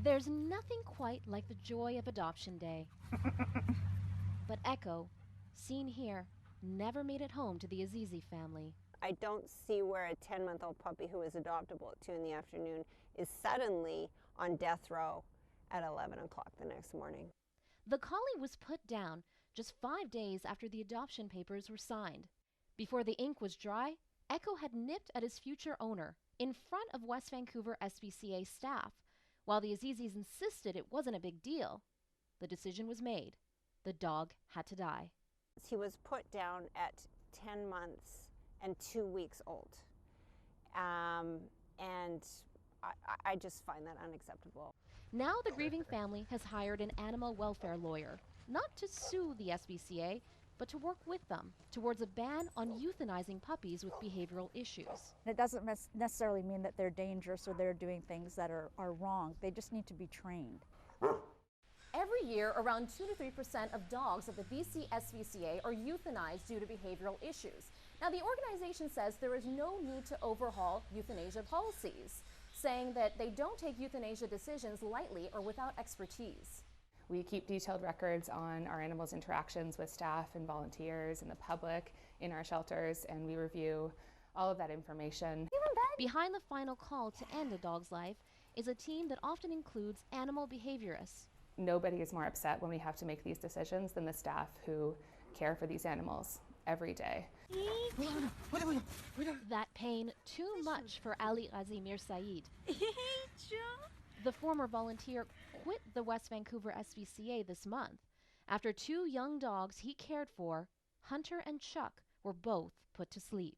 There's nothing quite like the joy of adoption day. But Echo, seen here, never made it home to the Azizi family. I don't see where a 10-month-old puppy who is adoptable at 2 in the afternoon is suddenly on death row at 11 o'clock the next morning. The collie was put down just 5 days after the adoption papers were signed. Before the ink was dry, Echo had nipped at his future owner in front of West Vancouver SPCA staff. While the Azizis insisted it wasn't a big deal, the decision was made. The dog had to die. He was put down at 10 months and 2 weeks old. And I just find that unacceptable. Now the grieving family has hired an animal welfare lawyer, not to sue the SPCA, but to work with them towards a ban on euthanizing puppies with behavioral issues. It doesn't necessarily mean that they're dangerous or they're doing things that are wrong. They just need to be trained. Every year, around 2 to 3% of dogs at the BC SPCA are euthanized due to behavioral issues. Now, the organization says there is no need to overhaul euthanasia policies, saying that they don't take euthanasia decisions lightly or without expertise. We keep detailed records on our animals' interactions with staff and volunteers and the public in our shelters, and we review all of that information. Behind the final call to end a dog's life is a team that often includes animal behaviorists. Nobody is more upset when we have to make these decisions than the staff who care for these animals every day. That pain too much for Ali Azimir Saeed. The former volunteer quit the West Vancouver SPCA this month. After 2 young dogs he cared for, Hunter and Chuck, were both put to sleep.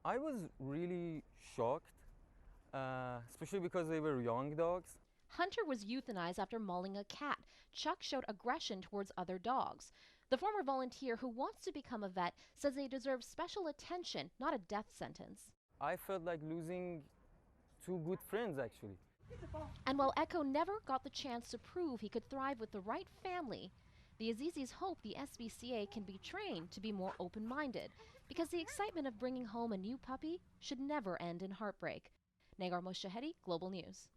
I was really shocked, especially because they were young dogs. Hunter was euthanized after mauling a cat. Chuck showed aggression towards other dogs. The former volunteer who wants to become a vet says they deserve special attention, not a death sentence. I felt like losing 2 good friends, actually. And while Echo never got the chance to prove he could thrive with the right family, the Azizis hope the SPCA can be trained to be more open-minded, because the excitement of bringing home a new puppy should never end in heartbreak. Nagar Moshahedi, Global News.